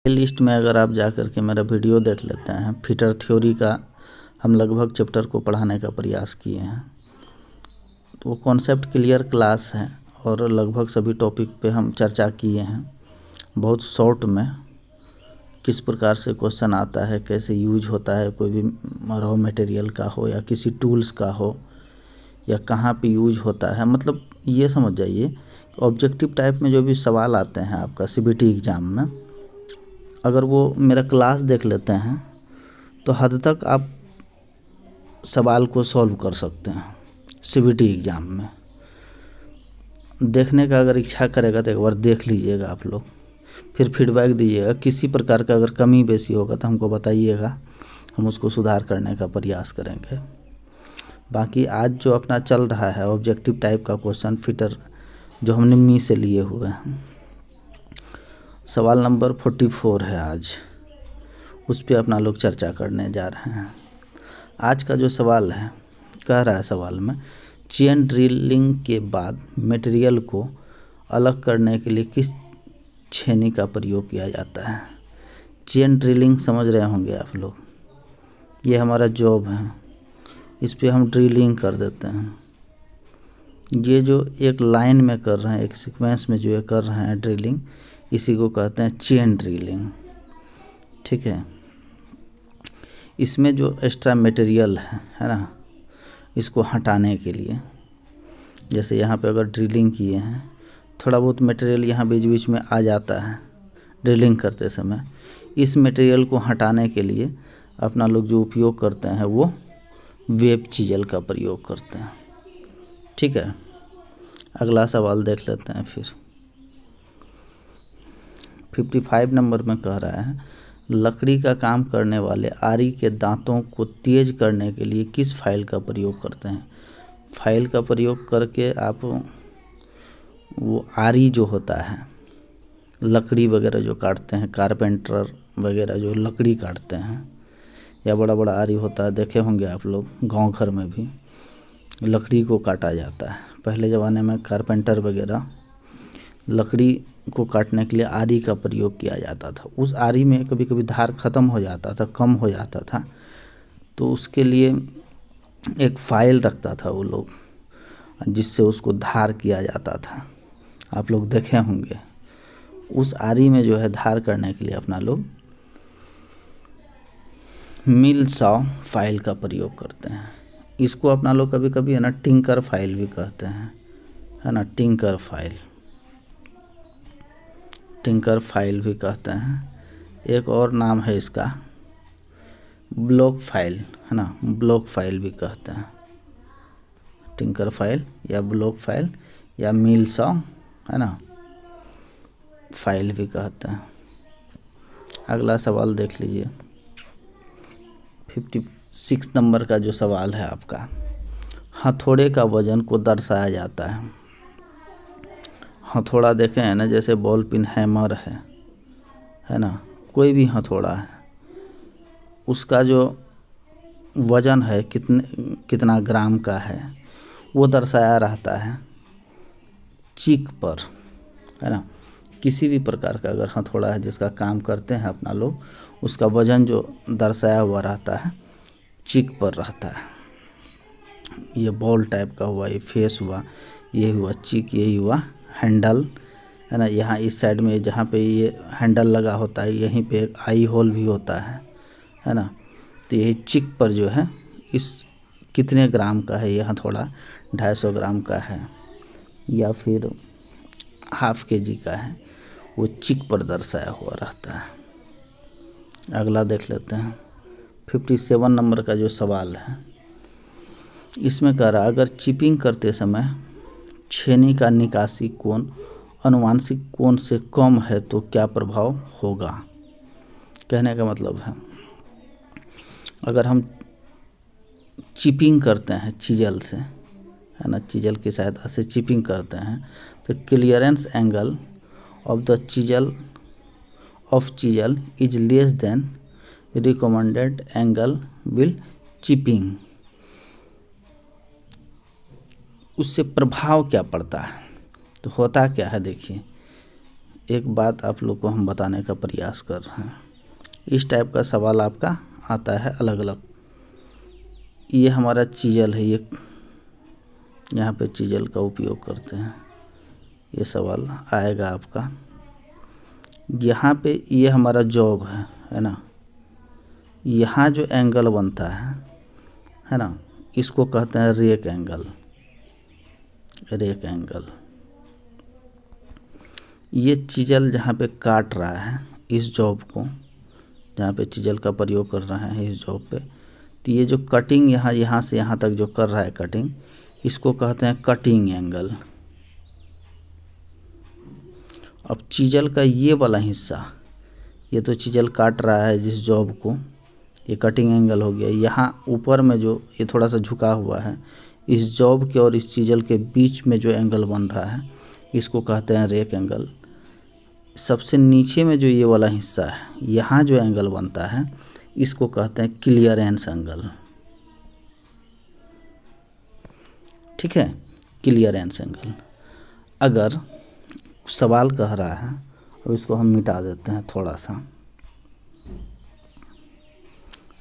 List में अगर आप जा कर के मेरा वीडियो देख लेते हैं, फिटर थ्योरी का हम लगभग चैप्टर को पढ़ाने का प्रयास किए हैं। तो वो कॉन्सेप्ट क्लियर क्लास है और लगभग सभी टॉपिक पे हम चर्चा किए हैं। बहुत शॉर्ट में किस प्रकार से क्वेश्चन आता है, कैसे यूज होता है, कोई भी रॉ मटेरियल का हो या किसी टूल्स का हो या कहाँ पे यूज होता है, मतलब ये समझ जाइए ऑब्जेक्टिव टाइप में जो भी सवाल आते हैं आपका सीबीटी एग्ज़ाम में, अगर वो मेरा क्लास देख लेते हैं तो हद तक आप सवाल को सॉल्व कर सकते हैं सीबीटी एग्ज़ाम में। देखने का अगर इच्छा करेगा तो एक बार देख लीजिएगा आप लोग, फिर फीडबैक दीजिएगा। किसी प्रकार का अगर कमी बेसी होगा तो हमको बताइएगा, हम उसको सुधार करने का प्रयास करेंगे। बाकी आज जो अपना चल रहा है ऑब्जेक्टिव टाइप का क्वेश्चन फिटर जो हमने मी से लिए हुए हैं, सवाल नंबर 44 है आज, उस पर अपना लोग चर्चा करने जा रहे हैं। आज का जो सवाल है, कह रहा है सवाल में, चेन ड्रिलिंग के बाद मटेरियल को अलग करने के लिए किस छेनी का प्रयोग किया जाता है। चेन ड्रिलिंग समझ रहे होंगे आप लोग, ये हमारा जॉब है, इस पे हम ड्रिलिंग कर देते हैं। ये जो एक लाइन में कर रहे हैं, एक सीक्वेंस में जो ये कर रहे हैं ड्रिलिंग, इसी को कहते हैं चेन ड्रिलिंग। ठीक है, इसमें जो एक्स्ट्रा मटेरियल है ना, इसको हटाने के लिए, जैसे यहाँ पे अगर ड्रिलिंग किए हैं, थोड़ा बहुत मटेरियल यहाँ बीच बीच में आ जाता है ड्रिलिंग करते समय, इस मटेरियल को हटाने के लिए अपना लोग जो उपयोग करते हैं वो वेब चीजल का प्रयोग करते हैं। ठीक है, अगला सवाल देख लेते हैं फिर। 55 नंबर में कह रहा है, लकड़ी का काम करने वाले आरी के दांतों को तेज करने के लिए किस फाइल का प्रयोग करते हैं। फाइल का प्रयोग करके आप वो आरी जो होता है, लकड़ी वगैरह जो काटते हैं, कारपेंटर वगैरह जो लकड़ी काटते हैं, या बड़ा बड़ा आरी होता है, देखे होंगे आप लोग, गांव घर में भी लकड़ी को काटा जाता है। पहले ज़माने में कारपेंटर वगैरह लकड़ी को काटने के लिए आरी का प्रयोग किया जाता था। उस आरी में कभी कभी धार ख़त्म हो जाता था, कम हो जाता था, तो उसके लिए एक फाइल रखता था वो लोग, जिससे उसको धार किया जाता था। आप लोग देखे होंगे। उस आरी में जो है धार करने के लिए अपना लोग मिल सॉ फाइल का प्रयोग करते हैं। इसको अपना लोग कभी कभी है ना टिंकर फाइल भी कहते हैं, है ना, टिंकर फाइल, टिंकर फाइल भी कहते हैं। एक और नाम है इसका ब्लॉक फाइल, है ना, ब्लॉक फाइल भी कहते हैं। टिंकर फाइल या ब्लॉक फाइल या मिल सॉ, है ना, फाइल भी कहते हैं। अगला सवाल देख लीजिए। 56 नंबर का जो सवाल है आपका, हथौड़े का वजन को दर्शाया जाता है। हथौड़ा देखें है ना, जैसे बॉल पिन, हैमर है ना, कोई भी हथौड़ा है, उसका जो वजन है कितना ग्राम का है वो दर्शाया रहता है चिक पर, है ना। किसी भी प्रकार का अगर हथौड़ा है जिसका काम करते हैं अपना लोग, उसका वजन जो दर्शाया हुआ रहता है चिक पर रहता है। ये बॉल टाइप का हुआ, ये फेस हुआ, ये हुआ चिक, यही हुआ हैंडल, है ना। यहाँ इस साइड में जहाँ पे ये हैंडल लगा होता है, यहीं पे एक आई होल भी होता है ना। तो यही चिक पर जो है, इस कितने ग्राम का है ये हथौड़ा, 250 ग्राम का है या फिर ½ kg का है, वो चिक पर दर्शाया हुआ रहता है। अगला देख लेते हैं। 57 नंबर का जो सवाल है, इसमें कह रहा है, अगर चिपिंग करते समय छेनी का निकासी कोण अनुवांशिक कोण से कम है तो क्या प्रभाव होगा। कहने का मतलब है, अगर हम चिपिंग करते हैं चीजल से, है ना, चीजल की सहायता से चिपिंग करते हैं, तो clearance angle of the chisel is less than recommended angle will chipping. उससे प्रभाव क्या पड़ता है, तो होता क्या है देखिए, एक बात आप लोग को हम बताने का प्रयास कर रहे हैं। इस टाइप का सवाल आपका आता है अलग अलग। ये हमारा चीजल है, ये यहाँ पे चीजल का उपयोग करते हैं। ये सवाल आएगा आपका। यहाँ पे ये हमारा जॉब है ना। यहाँ जो एंगल बनता है ना, इसको कहते हैं रेक एंगल। रेक एंगल, ये चीजल जहाँ पे काट रहा है इस जॉब को, जहाँ पे चीजल का प्रयोग कर रहे हैं इस जॉब पे, तो ये जो कटिंग यहाँ से यहाँ तक जो कर रहा है कटिंग, इसको कहते हैं कटिंग एंगल। अब चीजल का ये वाला हिस्सा, ये तो चीजल काट रहा है जिस जॉब को, ये कटिंग एंगल हो गया। यहाँ ऊपर में जो ये थोड़ा सा झुका हुआ है, इस जॉब के और इस चीजल के बीच में जो एंगल बन रहा है, इसको कहते हैं रेक एंगल। सबसे नीचे में जो ये वाला हिस्सा है, यहाँ जो एंगल बनता है, इसको कहते हैं क्लियरेंस एंगल। ठीक है, क्लियरेंस एंगल। अगर सवाल कह रहा है, अब इसको हम मिटा देते हैं थोड़ा सा।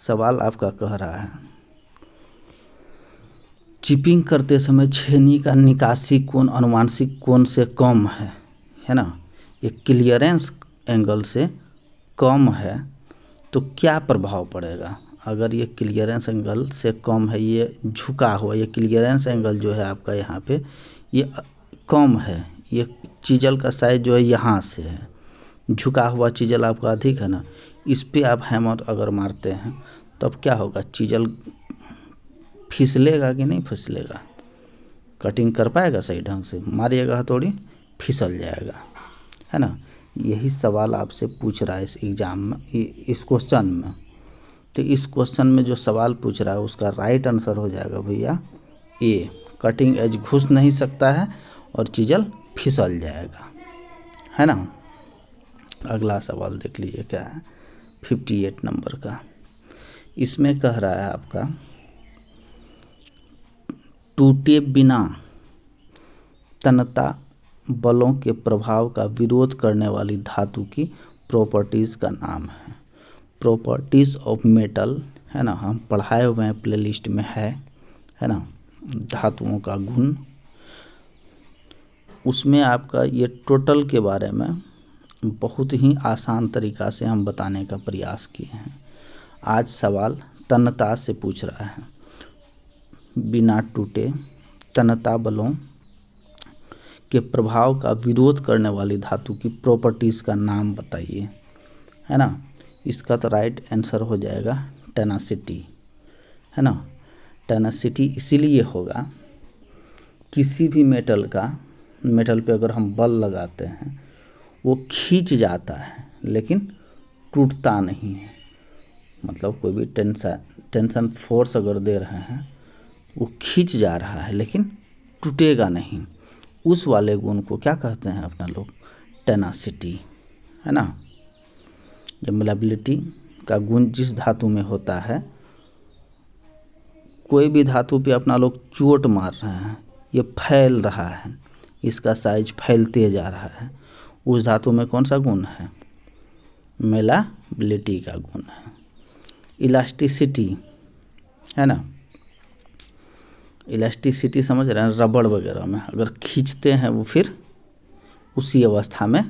सवाल आपका कह रहा है चिपिंग करते समय छेनी का निकासी कोण अनुमानिक कोण से कम है ना। ये क्लियरेंस एंगल से कम है तो क्या प्रभाव पड़ेगा। अगर ये क्लियरेंस एंगल से कम है, ये झुका हुआ, ये क्लियरेंस एंगल जो है आपका यहाँ पे ये कम है, ये चीजल का साइज जो है यहाँ से है, झुका हुआ चीजल आपका अधिक है ना, इस पे आप हैमर अगर मारते हैं तब क्या होगा, चीजल फिसलेगा कि नहीं फिसलेगा, कटिंग कर पाएगा सही ढंग से, मारिएगा हथौड़ी फिसल जाएगा, है ना। यही सवाल आपसे पूछ रहा है इस एग्ज़ाम में, इस क्वेश्चन में। तो इस क्वेश्चन में जो सवाल पूछ रहा है उसका राइट आंसर हो जाएगा भैया ए, कटिंग एज घुस नहीं सकता है और चीजल फिसल जाएगा, है ना। अगला सवाल देख लीजिए क्या है, 58 नंबर का। इसमें कह रहा है आपका टूटे बिना तन्यता बलों के प्रभाव का विरोध करने वाली धातु की प्रॉपर्टीज़ का नाम है। प्रॉपर्टीज़ ऑफ मेटल, है ना, हम पढ़ाए हुए हैं, प्लेलिस्ट में है ना, धातुओं का गुण। उसमें आपका ये टोटल के बारे में बहुत ही आसान तरीक़ा से हम बताने का प्रयास किए हैं। आज सवाल तन्यता से पूछ रहा है, बिना टूटे तन्यता बलों के प्रभाव का विरोध करने वाली धातु की प्रॉपर्टीज़ का नाम बताइए, है ना। इसका तो राइट आंसर हो जाएगा टेनासिटी, है ना। टेनासिटी इसीलिए होगा, किसी भी मेटल पे अगर हम बल लगाते हैं वो खींच जाता है लेकिन टूटता नहीं है। मतलब कोई भी टेंशन फोर्स अगर दे रहे हैं वो खींच जा रहा है लेकिन टूटेगा नहीं, उस वाले गुण को क्या कहते हैं अपना लोग, टेनासिटी, है ना। जब मेलेबिलिटी का गुण जिस धातु में होता है, कोई भी धातु पे अपना लोग चोट मार रहे हैं, ये फैल रहा है, इसका साइज फैलते जा रहा है, उस धातु में कौन सा गुण है, मेलेबिलिटी का गुण है। इलास्टिसिटी, है ना, इलास्टिसिटी समझ रहे हैं, रबड़ वगैरह में अगर खींचते हैं वो फिर उसी अवस्था में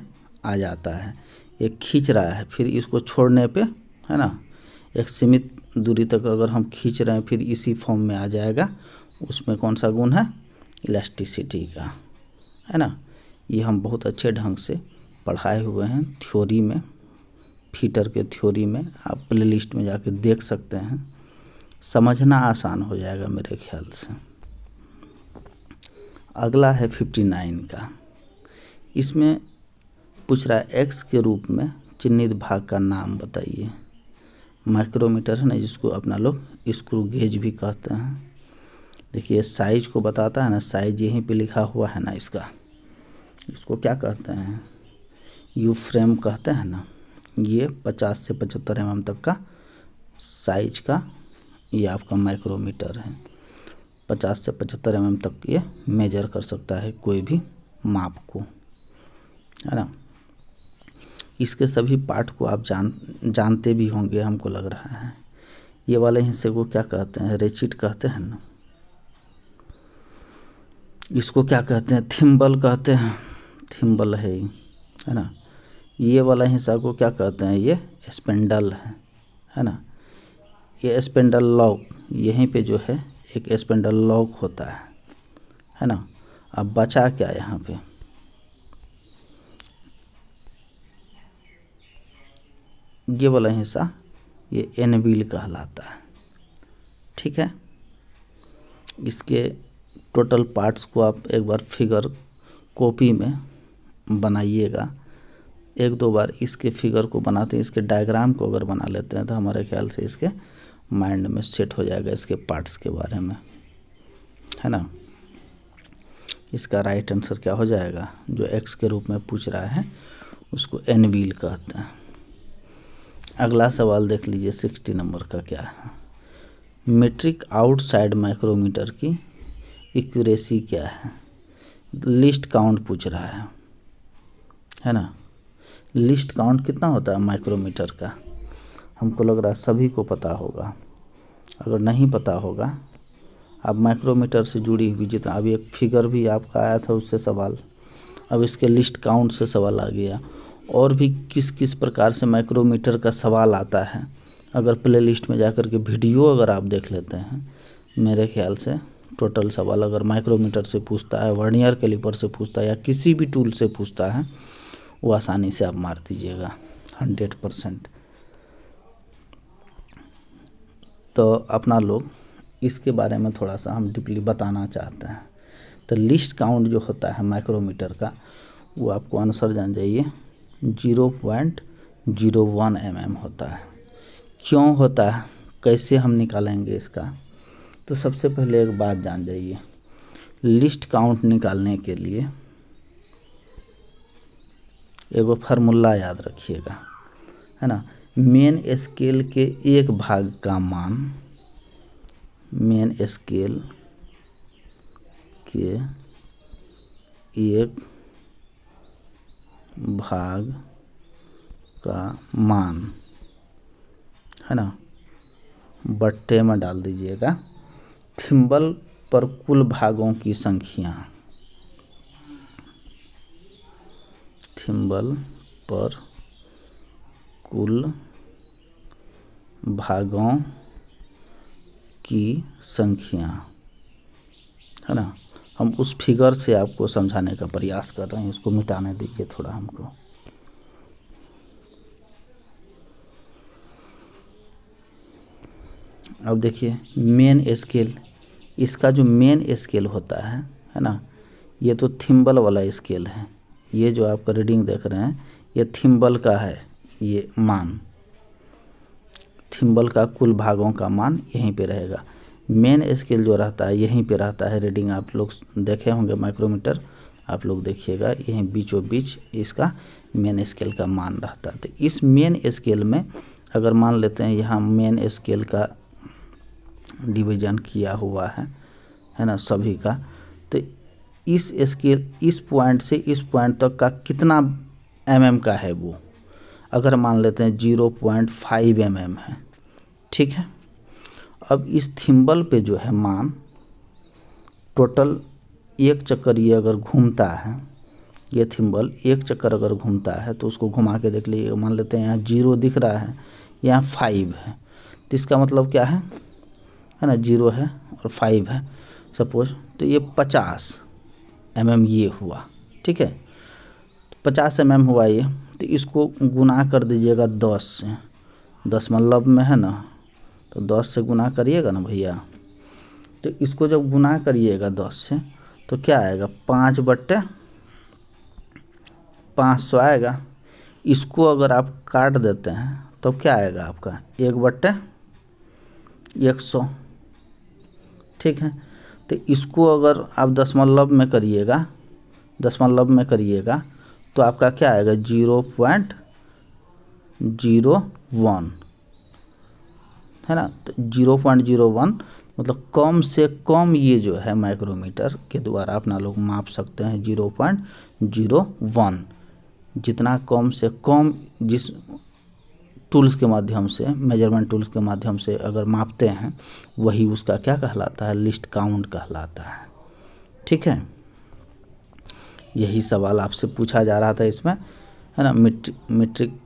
आ जाता है। ये खींच रहा है, फिर इसको छोड़ने पे, है ना, एक सीमित दूरी तक अगर हम खींच रहे हैं फिर इसी फॉर्म में आ जाएगा, उसमें कौन सा गुण है, इलास्टिसिटी का, है ना। ये हम बहुत अच्छे ढंग से पढ़ाए हुए हैं थ्योरी में, फीटर के थ्योरी में, आप प्लेलिस्ट में जाके देख सकते हैं, समझना आसान हो जाएगा मेरे ख्याल से। अगला है 59 का। इसमें पूछ रहा है एक्स के रूप में चिन्हित भाग का नाम बताइए। माइक्रोमीटर है ना, जिसको अपना लोग स्क्रू गेज भी कहते हैं। देखिए साइज को बताता है ना, साइज यहीं पे लिखा हुआ है ना, इसको क्या कहते हैं, यू फ्रेम कहते हैं ना। ये 50 से 75 mm तक का साइज का ये आपका माइक्रोमीटर है। 50 से 75 mm तक ये मेजर कर सकता है कोई भी माप को, है ना। इसके सभी पार्ट को आप जानते भी होंगे, हमको लग रहा है। ये वाले हिस्से को क्या कहते हैं? रेचिट कहते हैं ना। इसको क्या कहते हैं? थिम्बल कहते हैं, थिम्बल है ना। ये वाला हिस्सा को क्या कहते हैं? ये स्पेंडल है ना। ये स्पेंडल लॉक, यहीं पे जो है एक स्पेंडल लॉक होता है ना। अब बचा क्या यहाँ पे? ये वाला हिस्सा ये एनविल कहलाता है, ठीक है। इसके टोटल पार्ट्स को आप एक बार फिगर कॉपी में बनाइएगा। एक दो बार इसके फिगर को बनाते हैं, इसके डायग्राम को अगर बना लेते हैं तो हमारे ख्याल से इसके माइंड में सेट हो जाएगा इसके पार्ट्स के बारे में, है ना। इसका राइट आंसर क्या हो जाएगा? जो एक्स के रूप में पूछ रहा है उसको एनविल कहते हैं। अगला सवाल देख लीजिए 60 नंबर का क्या है। मीट्रिक आउटसाइड माइक्रोमीटर की एक्यूरेसी क्या है? लिस्ट काउंट पूछ रहा है ना। लिस्ट काउंट कितना होता है माइक्रोमीटर का? हमको लग रहा है सभी को पता होगा। अगर नहीं पता होगा, अब माइक्रोमीटर से जुड़ी हुई जितना, अभी एक फिगर भी आपका आया था उससे सवाल, अब इसके लिस्ट काउंट से सवाल आ गया। और भी किस किस प्रकार से माइक्रोमीटर का सवाल आता है, अगर प्ले लिस्ट में जाकर के वीडियो अगर आप देख लेते हैं, मेरे ख्याल से टोटल सवाल अगर माइक्रोमीटर से पूछता है, वर्नियर कैलिपर से पूछता है या किसी भी टूल से पूछता है, वो आसानी से आप मार दीजिएगा 100%। तो अपना लोग इसके बारे में थोड़ा सा हम डीपली बताना चाहते हैं। तो लिस्ट काउंट जो होता है माइक्रोमीटर का, वो आपको आंसर जान जाइए 0.01 mm होता है। क्यों होता है, कैसे हम निकालेंगे इसका? तो सबसे पहले एक बात जान जाइए, लिस्ट काउंट निकालने के लिए एगो फार्मूला याद रखिएगा, है ना। मेन स्केल के एक भाग का मान, मेन स्केल के एक भाग का मान, है ना, बट्टे में डाल दीजिएगा थिम्बल पर कुल भागों की संख्या, थिम्बल पर कुल भागों की संख्या, है ना। हम उस फिगर से आपको समझाने का प्रयास कर रहे हैं, इसको मिटाने दीजिए थोड़ा हमको। अब देखिए मेन स्केल, इसका जो मेन स्केल होता है ना, ये तो थिम्बल वाला स्केल है। ये जो आपका रीडिंग देख रहे हैं ये थिम्बल का है, ये मान थिम्बल का कुल भागों का मान यहीं पे रहेगा। मेन स्केल जो रहता है यहीं पे रहता है। रीडिंग आप लोग देखे होंगे माइक्रोमीटर, आप लोग देखिएगा यहीं बीचों बीच इसका मेन स्केल का मान रहता है। तो इस मेन स्केल में अगर मान लेते हैं यहाँ मेन स्केल का डिवीजन किया हुआ है ना सभी का, तो इस स्केल इस पॉइंट से इस पॉइंट तक का कितना mm का है वो, अगर मान लेते हैं 0.5 mm है, ठीक है। अब इस थिम्बल पे जो है मान टोटल एक चक्कर ये अगर घूमता है, ये थिम्बल एक चक्कर अगर घूमता है तो उसको घुमा के देख लीजिए। मान लेते हैं यहाँ 0 दिख रहा है, यहाँ 5 है, तो इसका मतलब क्या है ना, 0 है और 5 है सपोज, तो ये 50 mm ये हुआ, ठीक है। 50 mm हुआ ये, तो इसको गुना कर दीजिएगा 10 से, 10 मतलब में है ना, तो 10 से गुना करिएगा ना भैया। तो इसको जब गुना करिएगा 10 से तो क्या आएगा, 5/500 आएगा। इसको अगर आप काट देते हैं तो क्या आएगा आपका 1/100, ठीक है। तो इसको अगर आप दशमलव में करिएगा तो आपका क्या आएगा 0.01, है ना। तो 0.01 मतलब कम से कम ये जो है माइक्रोमीटर के द्वारा अपना लोग माप सकते हैं 0.01। जितना कम से कम जिस टूल्स के माध्यम से, मेजरमेंट टूल्स के माध्यम से अगर मापते हैं, वही उसका क्या कहलाता है, लीस्ट काउंट कहलाता है। ठीक है, यही सवाल आपसे पूछा जा रहा था इसमें, है ना। मीट्रिक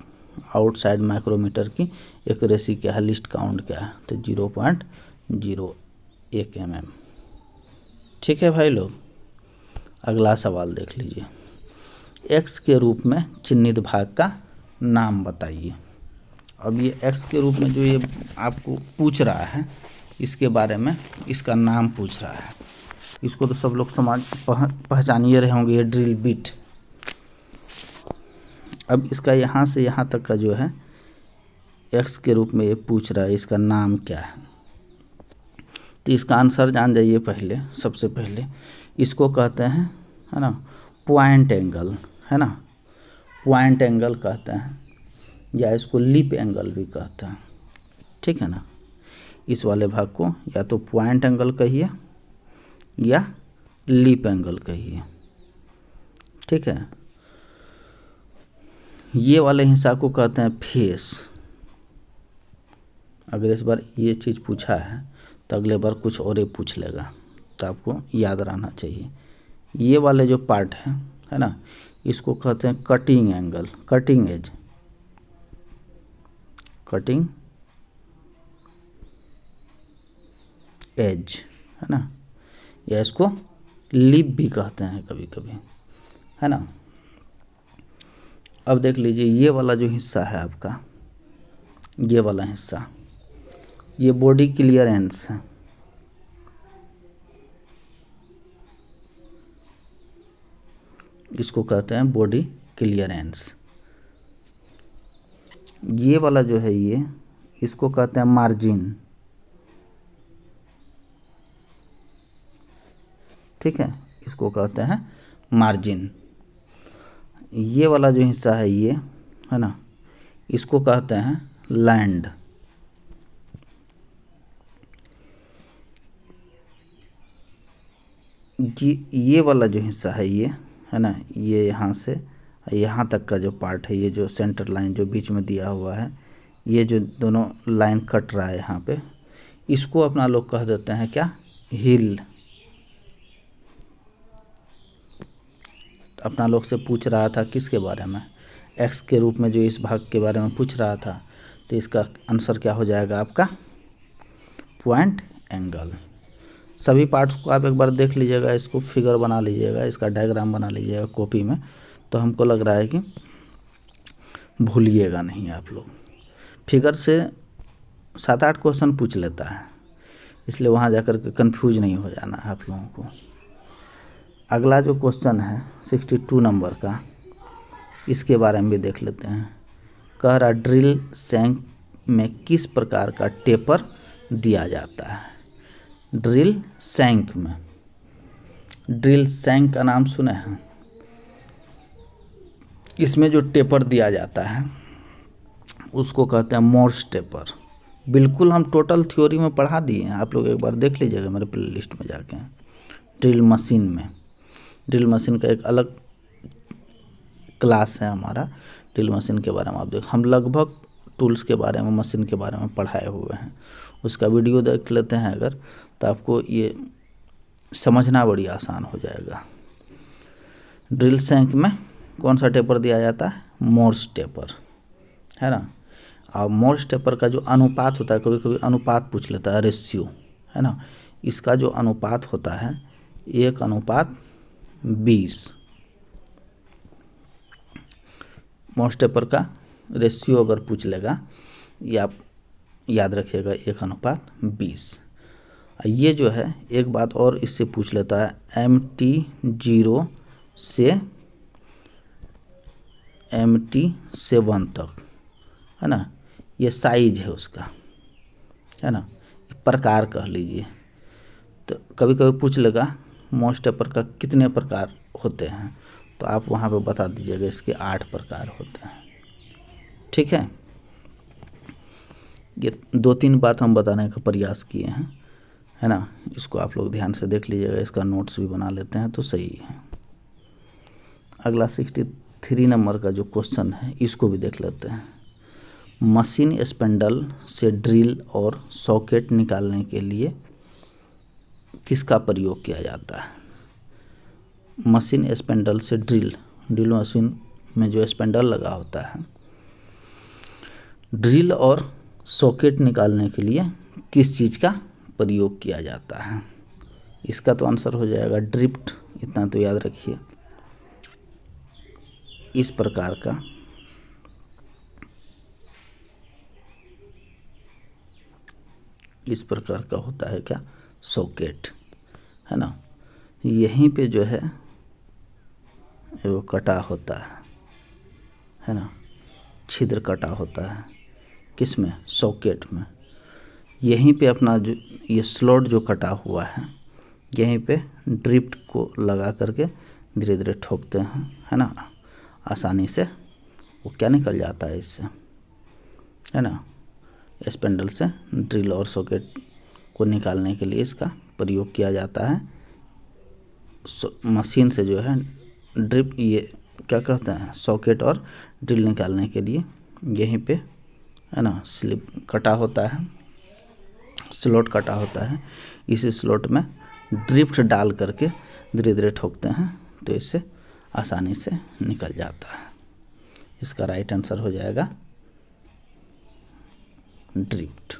आउटसाइड माइक्रोमीटर की एक्यूरेसी क्या है, लीस्ट काउंट क्या है, तो 0.01 mm। ठीक है भाई लोग, अगला सवाल देख लीजिए। x के रूप में चिन्हित भाग का नाम बताइए। अब ये x के रूप में जो ये आपको पूछ रहा है, इसके बारे में, इसका नाम पूछ रहा है। इसको तो सब लोग पहचानिए रहे होंगे, ये ड्रिल बिट। अब इसका यहाँ से यहाँ तक का जो है x के रूप में ये पूछ रहा है, इसका नाम क्या है। तो इसका आंसर जान जाइए पहले, सबसे पहले इसको कहते हैं, है ना, पॉइंट एंगल, है ना, पॉइंट एंगल कहते हैं, या इसको लिप एंगल भी कहते हैं। ठीक है ना, इस वाले भाग को या तो पॉइंट एंगल कहिए या लिप एंगल कहिए। ठीक है, ये वाले हिस्सा को कहते हैं फेस। अगर इस बार ये चीज़ पूछा है तो अगले बार कुछ और ही पूछ लेगा, तो आपको याद रहना चाहिए। ये वाले जो पार्ट है ना, इसको कहते हैं cutting angle, cutting edge, cutting edge, है ना, या इसको लिप भी कहते हैं कभी कभी, है ना। अब देख लीजिए, ये वाला जो हिस्सा है आपका, ये वाला हिस्सा, ये बॉडी क्लियरेंस है। इसको कहते हैं बॉडी क्लियरेंस। ये वाला जो है ये, इसको कहते हैं मार्जिन। ठीक है, इसको कहते हैं मार्जिन। ये वाला जो हिस्सा है ये, है ना, इसको कहते हैं लैंड। ये वाला जो हिस्सा है ये, है ना, ये यहाँ से यहाँ तक का जो पार्ट है, ये जो सेंटर लाइन जो बीच में दिया हुआ है, ये जो दोनों लाइन कट रहा है यहाँ पे, इसको अपना लोग कह देते हैं क्या, हिल। अपना लोग से पूछ रहा था किसके बारे में, x के रूप में जो इस भाग के बारे में पूछ रहा था, तो इसका आंसर क्या हो जाएगा आपका, पॉइंट एंगल। सभी पार्ट्स को आप एक बार देख लीजिएगा, इसको फिगर बना लीजिएगा, इसका डायग्राम बना लीजिएगा कॉपी में, तो हमको लग रहा है कि भूलिएगा नहीं आप लोग। फिगर से 7-8 क्वेश्चन पूछ लेता है, इसलिए वहाँ जाकर के कंफ्यूज नहीं हो जाना है आप लोगों को। अगला जो क्वेश्चन है 62 नंबर का, इसके बारे में भी देख लेते हैं। कह रहा ड्रिल सैंक में किस प्रकार का टेपर दिया जाता है। ड्रिल सैंक में, ड्रिल सैंक का नाम सुने हैं। इसमें जो टेपर दिया जाता है उसको कहते हैं मोर्स टेपर। बिल्कुल हम टोटल थ्योरी में पढ़ा दिए हैं, आप लोग एक बार देख लीजिएगा मेरे प्लेलिस्ट में जाके। ड्रिल मशीन में, ड्रिल मशीन का एक अलग क्लास है हमारा, ड्रिल मशीन के बारे में आप देख, हम लगभग टूल्स के बारे में, मशीन के बारे में पढ़ाए हुए हैं। उसका वीडियो देख लेते हैं अगर, तो आपको ये समझना बड़ी आसान हो जाएगा। ड्रिल सैंक में कौन सा टेपर दिया जाता है, मोर्स टेपर, है ना। और मोर्स टेपर का जो अनुपात होता है, कभी कभी अनुपात पूछ लेता है, रेशियो, है ना। इसका जो अनुपात होता है 1:20। मोर्स टेपर का रेशियो अगर पूछ लेगा, ये आप याद रखिएगा 1:20। ये जो है एक बात और इससे पूछ लेता है, MT0 से MT7 तक, है ना। ये साइज है उसका, है ना, प्रकार कह लीजिए। तो कभी कभी पूछ लेगा मोर्स टेपर का कितने प्रकार होते हैं, तो आप वहाँ पे बता दीजिएगा इसके 8 प्रकार होते हैं। ठीक है, ये 2-3 बात हम बताने का प्रयास किए हैं, है ना। इसको आप लोग ध्यान से देख लीजिएगा, इसका नोट्स भी बना लेते हैं तो सही है। अगला 3 नंबर का जो क्वेश्चन है इसको भी देख लेते हैं। मशीन स्पेंडल से ड्रिल और सॉकेट निकालने के लिए किसका प्रयोग किया जाता है? मशीन स्पेंडल से ड्रिल मशीन में जो स्पेंडल लगा होता है, ड्रिल और सॉकेट निकालने के लिए किस चीज़ का प्रयोग किया जाता है? इसका तो आंसर हो जाएगा ड्रिफ्ट। इतना तो याद रखिए। इस प्रकार का होता है क्या? सॉकेट, है ना। यहीं पे जो है वो कटा होता है ना, छिद्र कटा होता है किसमें? सॉकेट में। यहीं पे अपना जो ये स्लॉट जो कटा हुआ है, यहीं पे ड्रिफ्ट को लगा करके धीरे धीरे ठोकते हैं, है ना। आसानी से वो क्या निकल जाता है इससे, है ना। स्पेंडल से ड्रिल और सॉकेट को निकालने के लिए इसका प्रयोग किया जाता है। मशीन से जो है ड्रिप, ये क्या कहते हैं, सॉकेट और ड्रिल निकालने के लिए यहीं पे, है ना, स्लिप कटा होता है, स्लॉट कटा होता है। इसी स्लॉट में ड्रिफ्ट डाल करके धीरे धीरे ठोकते हैं तो इससे आसानी से निकल जाता है। इसका राइट आंसर हो जाएगा ड्रिफ्ट।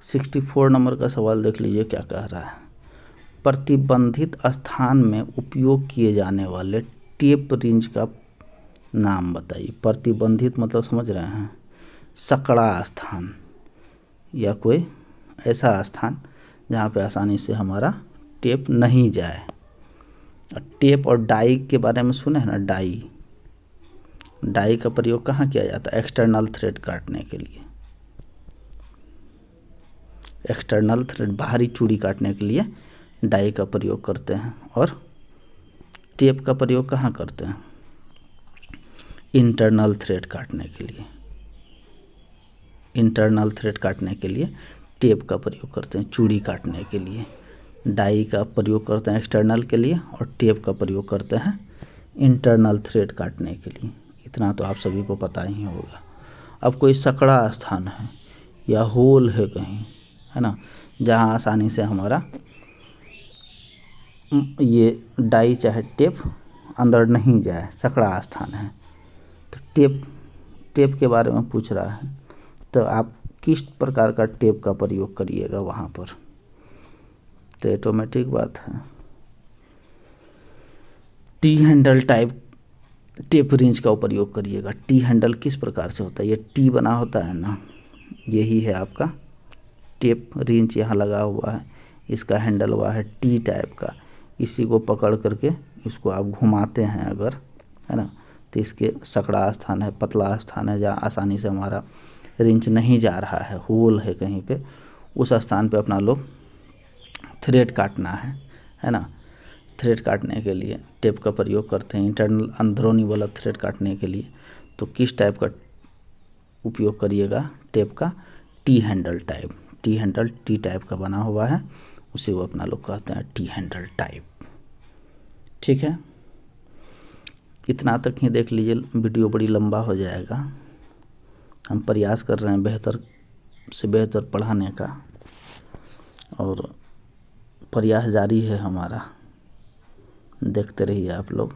64 नंबर का सवाल देख लीजिए क्या कह रहा है। प्रतिबंधित स्थान में उपयोग किए जाने वाले टेप रिंच का नाम बताइए। प्रतिबंधित मतलब समझ रहे हैं, सकड़ा स्थान या कोई ऐसा स्थान जहाँ पे आसानी से हमारा टेप नहीं जाए। टेप और डाई के बारे में सुने हैं ना। डाई का प्रयोग कहाँ किया जाता है? एक्सटर्नल थ्रेड काटने के लिए। एक्सटर्नल थ्रेड, बाहरी चूड़ी काटने के लिए डाई का प्रयोग करते हैं। और टेप का प्रयोग कहाँ करते हैं? इंटरनल थ्रेड काटने के लिए। इंटरनल थ्रेड काटने के लिए टेप का प्रयोग करते हैं, चूड़ी काटने के लिए। डाई का प्रयोग करते हैं एक्सटर्नल के लिए और टेप का प्रयोग करते हैं इंटरनल थ्रेड काटने के लिए। इतना तो आप सभी को पता ही होगा। अब कोई सकड़ा स्थान है या होल है कहीं, है ना, जहाँ आसानी से हमारा ये डाई चाहे टेप अंदर नहीं जाए, सकड़ा स्थान है, तो टेप के बारे में पूछ रहा है, तो आप किस प्रकार का टेप का प्रयोग करिएगा वहाँ पर? तो ऑटोमेटिक बात है, T handle type tape wrench का प्रयोग करिएगा। टी हैंडल किस प्रकार से होता है? ये टी बना होता है ना, यही है आपका टेप रिंच। यहाँ लगा हुआ है, इसका हैंडल हुआ है टी टाइप का। इसी को पकड़ करके इसको आप घुमाते हैं अगर, है ना, तो इसके सकड़ा स्थान है, पतला स्थान है, जहाँ आसानी से हमारा रिंच नहीं जा रहा है, होल है कहीं पे, उस स्थान पे अपना लोग थ्रेड काटना है ना। थ्रेड काटने के लिए टेप का प्रयोग करते हैं, इंटरनल अंदरूनी वाला थ्रेड काटने के लिए। तो किस टाइप का उपयोग करिएगा टेप का? T handle type. T handle T type का बना हुआ है, उसे वो अपना लोग कहते हैं टी हैंडल टाइप। ठीक है, इतना तक ही देख लीजिए, वीडियो बड़ी लंबा हो जाएगा। हम प्रयास कर रहे हैं बेहतर से बेहतर पढ़ाने का, और प्रयास जारी है हमारा। देखते रहिए आप लोग।